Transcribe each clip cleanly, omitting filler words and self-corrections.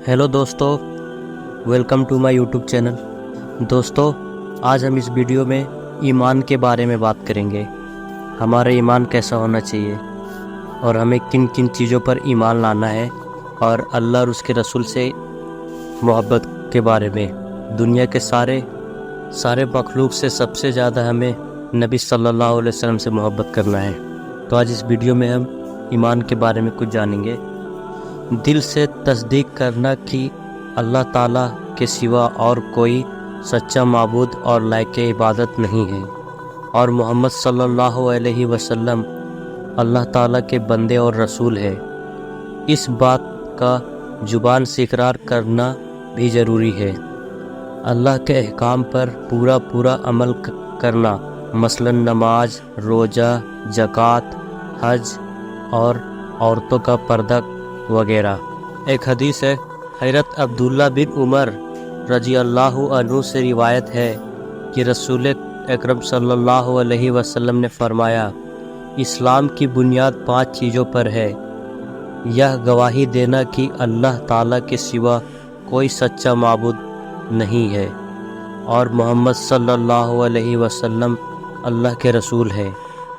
Hello दोस्तों, welcome to my YouTube channel. दोस्तों, आज हम इस वीडियो में ईमान के बारे में बात करेंगे। हमारा ईमान कैसा होना चाहिए और हमें किन किन चीज़ों पर ईमान लाना है, और अल्लाह और उसके रसूल से मोहब्बत के बारे में। दुनिया के सारे मखलूक से सबसे ज़्यादा हमें नबी सल्लल्लाहु अलैहि वसल्लम से मोहब्बत करना है। तो आज इस वीडियो में हम ईमान के बारे में कुछ जानेंगे। दिल से तस्दीक करना कि अल्लाह ताला के सिवा और कोई सच्चा माबूद और लायक इबादत नहीं है, और मोहम्मद सल्लल्लाहु अलैहि वसल्लम अल्लाह ताला के बंदे और रसूल है। इस बात का ज़ुबान से इकरार करना भी ज़रूरी है। अल्लाह के अहकाम पर पूरा अमल करना, मसलन नमाज, रोज़ा, ज़कात, हज और औरतों का पर्दा वगैरह। एक हदीस है, हज़रत अब्दुल्ला बिन उमर रजी अल्लाहु अन्हु से रिवायत है कि रसूल अकरम सल्लल्लाहु अलैहि वसल्लम ने फरमाया, इस्लाम की बुनियाद 5 चीज़ों पर है। यह गवाही देना कि अल्लाह ताला के सिवा कोई सच्चा माबूद नहीं है, और मोहम्मद सल्लल्लाहु अलैहि वसल्लम अल्लाह के रसूल है,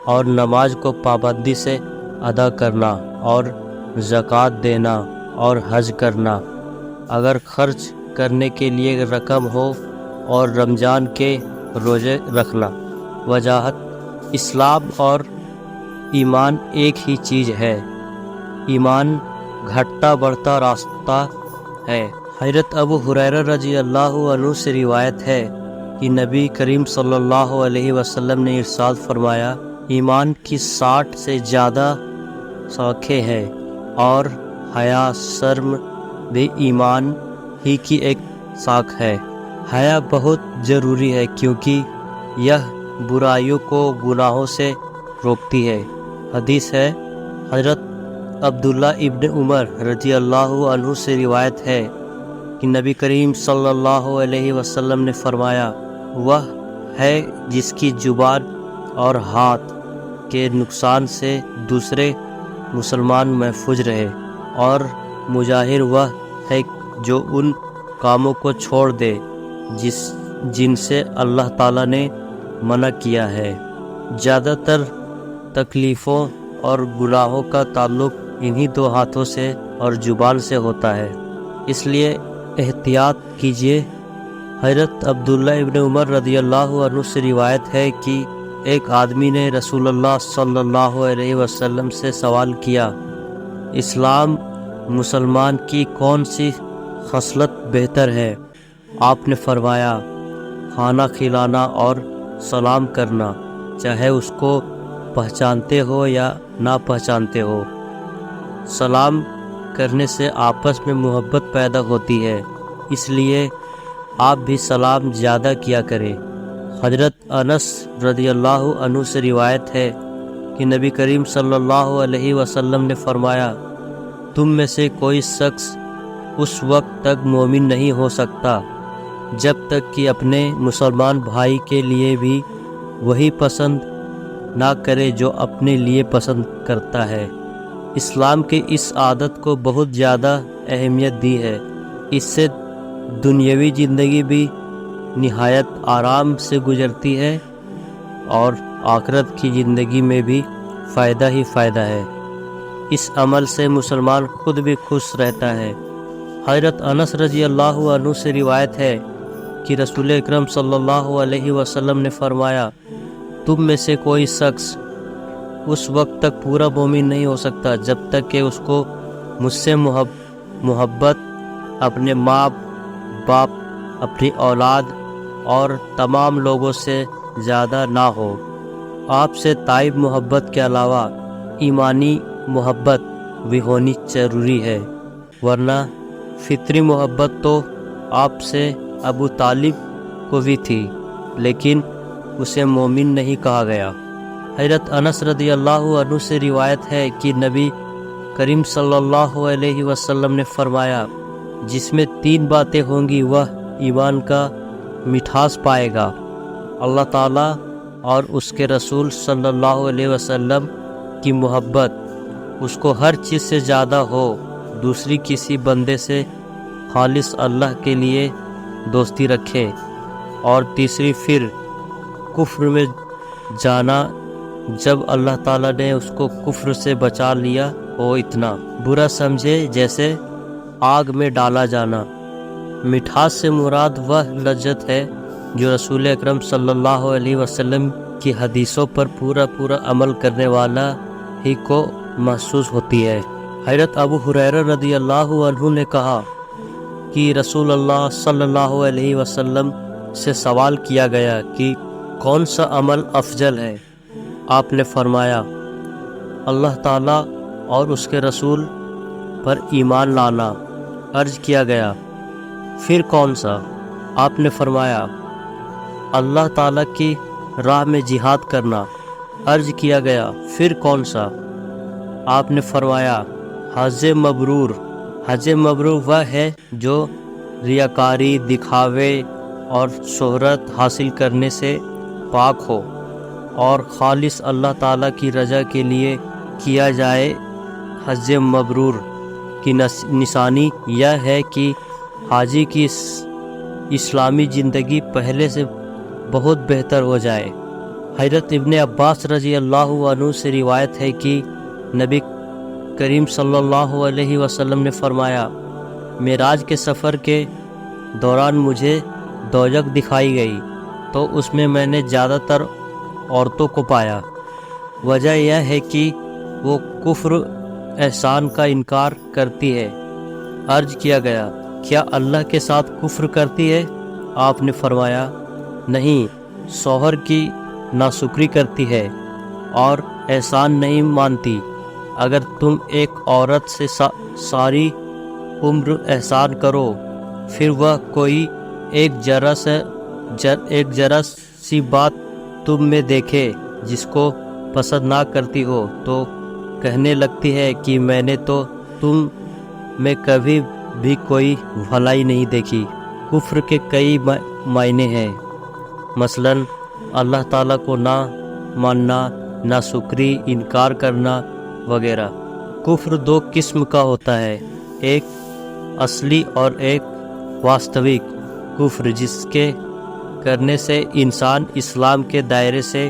और नमाज को पाबंदी से अदा करना, और ज़कात देना, और हज करना अगर खर्च करने के लिए रकम हो, और रमज़ान के रोज़े रखना। वजाहत: इस्लाम और ईमान एक ही चीज़ है। ईमान घटता बढ़ता रास्ता है। हज़रत अबू हुरैरा रज़ी अल्लाहु अन्हु से रिवायत है कि नबी करीम सल्लल्लाहु अलैहि वसल्लम ने इरशाद फरमाया, ईमान की 60 से ज़्यादा शाखें हैं, और हया शर्म भी ईमान ही की एक शाख है। हया बहुत ज़रूरी है क्योंकि यह बुराइयों को गुनाहों से रोकती है। हदीस है, हज़रत अब्दुल्ला इब्न उमर रज़ी अल्लाहु अन्हु से रिवायत है कि नबी करीम सल्लल्लाहु अलैहि वसल्लम ने फरमाया, वह है जिसकी ज़ुबान और हाथ के नुकसान से दूसरे मुसलमान महफूज रहे, और मुजाहिर वह है जो उन कामों को छोड़ दे जिनसे अल्लाह ताला ने मना किया है। ज़्यादातर तकलीफ़ों और गुनाहों का ताल्लुक़ इन्हीं 2 हाथों से और ज़ुबान से होता है, इसलिए एहतियात कीजिए। हज़रत अब्दुल्ला इब्न उमर रज़ी अल्लाहु अन्हु से रिवायत है कि एक आदमी ने रसूलुल्लाह सल्लल्लाहु अलैहि वसल्लम से सवाल किया, इस्लाम मुसलमान की कौन सी खसलत बेहतर है? आपने फरमाया, खाना खिलाना और सलाम करना, चाहे उसको पहचानते हो या ना पहचानते हो। सलाम करने से आपस में मोहब्बत पैदा होती है, इसलिए आप भी सलाम ज़्यादा किया करें। हज़रत अनस रज़ी अल्लाहु अन्हु से रिवायत है कि नबी करीम सल्लल्लाहु अलैहि वसल्लम ने फरमाया, तुम में से कोई शख्स उस वक्त तक मोमिन नहीं हो सकता जब तक कि अपने मुसलमान भाई के लिए भी वही पसंद ना करे जो अपने लिए पसंद करता है। इस्लाम के इस आदत को बहुत ज़्यादा अहमियत दी है। इससे दुनियावी ज़िंदगी भी निहायत आराम से गुजरती है, और आखिरत की ज़िंदगी में भी फ़ायदा ही फ़ायदा है। इस अमल से मुसलमान खुद भी खुश रहता है। हज़रत अनस रज़ी अल्लाहु अन्हु से रिवायत है कि रसूल अकरम सल्लल्लाहु अलैहि वसल्लम ने फरमाया, तुम में से कोई शख्स उस वक्त तक पूरा मोमिन नहीं हो सकता जब तक कि उसको मुझसे मोहब्बत अपने माँ बाप, अपनी औलाद और तमाम लोगों से ज़्यादा ना हो। आपसे ताइब मोहब्बत के अलावा ईमानी मोहब्बत भी होनी ज़रूरी है, वरना फितरी मोहब्बत तो आपसे अबू तालिब को भी थी, लेकिन उसे मोमिन नहीं कहा गया। हज़रत अनस रज़ी अल्लाहु अन्हु से रिवायत है कि नबी करीम सल्लल्लाहु अलैहि वसल्लम ने फरमाया, जिसमें 3 बातें होंगी वह ईमान का मिठास पाएगा। अल्लाह ताला और उसके रसूल सल्लल्लाहु अलैहि वसल्लम की मोहब्बत उसको हर चीज़ से ज़्यादा हो, दूसरी किसी बंदे से خالص اللہ کے لیے دوستی رکھے، اور تیسری پھر کفر میں جانا جب اللہ تعالیٰ نے اس کو کفر سے بچا لیا وہ اتنا برا سمجھے جیسے آگ میں ڈالا جانا۔ مٹھاس سے مراد وہ لذت ہے جو رسول اکرم صلی اللہ علیہ وسلم کی حدیثوں پر پورا عمل کرنے والا ہی کو محسوس ہوتی ہے۔ حضرت ابو ہریرہ رضی اللہ عنہ نے کہا کہ رسول اللہ صلی اللہ علیہ وسلم سے سوال کیا گیا کہ کون سا عمل افضل ہے؟ آپ نے فرمایا اللہ تعالیٰ اور اس کے رسول پر ایمان لانا۔ عرض کیا گیا پھر کون سا؟ آپ نے فرمایا اللہ تعالیٰ کی راہ میں جہاد کرنا۔ عرض کیا گیا پھر کون سا؟ آپ نے فرمایا حج مبرور۔ حج مبرور وہ ہے جو ریاکاری، دکھاوے اور شہرت حاصل کرنے سے پاک ہو اور خالص اللہ تعالیٰ کی رضا کے لیے کیا جائے۔ حج مبرور کی نشانی یہ ہے کہ حاجی کی اسلامی زندگی پہلے سے بہت بہتر ہو جائے۔ حضرت ابن عباس رضی اللہ عنہ سے روایت ہے کہ نبی کریم صلی اللہ علیہ وسلم نے فرمایا معراج کے سفر کے دوران مجھے دوزخ دکھائی گئی تو اس میں میں نے زیادہ تر عورتوں کو پایا۔ وجہ یہ ہے کہ وہ کفر احسان کا انکار کرتی ہے۔ عرض کیا گیا کیا اللہ کے ساتھ کفر کرتی ہے؟ آپ نے فرمایا نہیں، شوہر کی ناشکری کرتی ہے اور احسان نہیں مانتی۔ اگر تم ایک عورت سے ساری عمر احسان کرو پھر وہ کوئی ایک ذرا سی بات تم میں دیکھے جس کو پسند نہ کرتی ہو تو کہنے لگتی ہے کہ میں نے تو تم میں کبھی بھی کوئی بھلائی نہیں دیکھی۔ کفر کے کئی معنی ہیں، مثلا اللہ تعالیٰ کو نہ ماننا، ناشکری، انکار کرنا وغیرہ۔ کفر دو قسم کا ہوتا ہے، ایک اصلی اور ایک واستوک کفر، جس کے کرنے سے انسان اسلام کے دائرے سے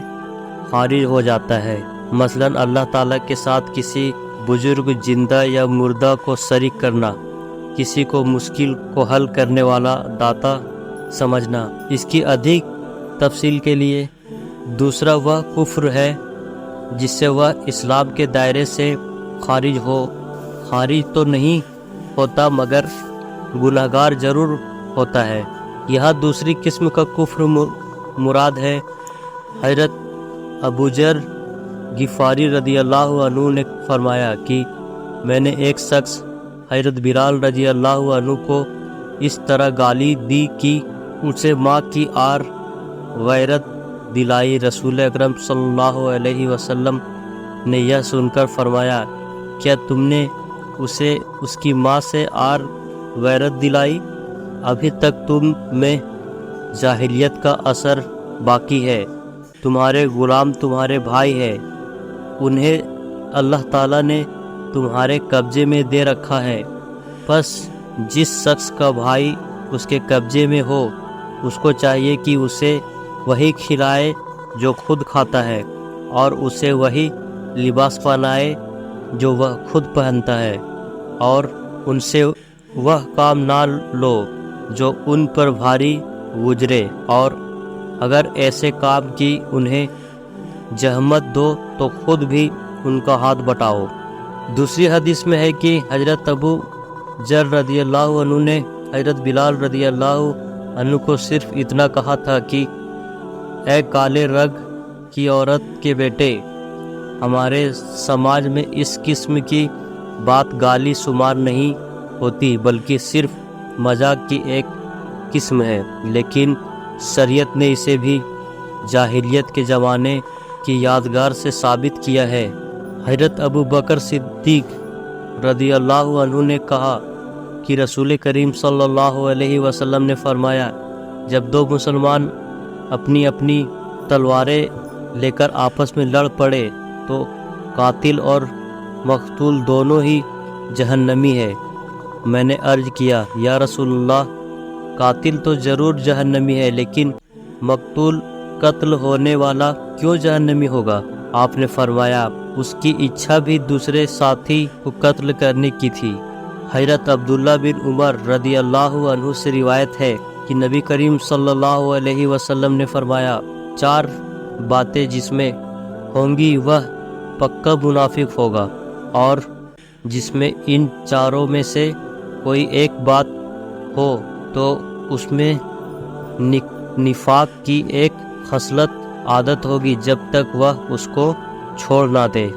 خارج ہو جاتا ہے۔ مثلا اللہ تعالیٰ کے ساتھ کسی بزرگ، زندہ یا مردہ کو شریک کرنا، کسی کو مشکل کو حل کرنے والا داتا سمجھنا۔ اس کی ادھک تفصیل کے لیے دوسرا وہ کفر ہے جس سے وہ اسلام کے دائرے سے خارج تو نہیں ہوتا مگر گناہگار ضرور ہوتا ہے۔ یہاں دوسری قسم کا کفر مراد ہے۔ حضرت ابوذر غفاری رضی اللہ عنہ نے فرمایا کہ میں نے ایک شخص حضرت بلال رضی اللہ عنہ کو اس طرح گالی دی کہ اسے ماں کی آر غیرت دلائی۔ رسول اکرم صلی اللہ علیہ وسلم نے یہ سن کر فرمایا کیا تم نے اسے اس کی ماں سے آر غیرت دلائی؟ ابھی تک تم میں جاہلیت کا اثر باقی ہے۔ تمہارے غلام تمہارے بھائی ہیں، انہیں اللہ تعالیٰ نے تمہارے قبضے میں دے رکھا ہے، بس جس شخص کا بھائی اس کے قبضے میں ہو اس کو چاہیے کہ اسے وہی کھلائے جو خود کھاتا ہے، اور اسے وہی لباس پہنائے جو وہ خود پہنتا ہے، اور ان سے وہ کام نہ لو جو ان پر بھاری گزرے، اور اگر ایسے کام کی انہیں زحمت دو تو خود بھی ان کا ہاتھ بٹاؤ۔ دوسری حدیث میں ہے کہ حضرت ابو ذر رضی اللہ عنہ نے حضرت بلال رضی اللہ عنہ کو صرف اتنا کہا تھا کہ اے کالے رگ کی عورت کے بیٹے، ہمارے سماج میں اس قسم کی بات گالی شمار نہیں ہوتی بلکہ صرف مذاق کی ایک قسم ہے، لیکن شریعت نے اسے بھی جاہلیت کے زمانے کی یادگار سے ثابت کیا ہے۔ حضرت ابو بکر صدیق رضی اللہ عنہ نے کہا کہ رسول کریم صلی اللہ علیہ وسلم نے فرمایا جب دو مسلمان اپنی اپنی تلواریں لے کر آپس میں لڑ پڑے تو قاتل اور مقتول دونوں ہی جہنمی ہے، میں نے عرض کیا یا رسول اللہ، قاتل تو ضرور جہنمی ہے، لیکن مقتول قتل ہونے والا کیوں جہنمی ہوگا؟ آپ نے فرمایا اس کی اچھا بھی دوسرے ساتھی کو قتل کرنے کی تھی۔ حضرت عبداللہ بن عمر رضی اللہ عنہ سے روایت ہے کہ نبی کریم صلی اللہ علیہ وسلم نے فرمایا، 4 باتیں جس میں ہوں گی وہ پکا منافق ہوگا، اور جس میں ان 4 میں سے کوئی ایک بات ہو تو اس میں نفاق کی ایک خصلت عادت ہوگی جب تک وہ اس کو چھوڑ نہ دے۔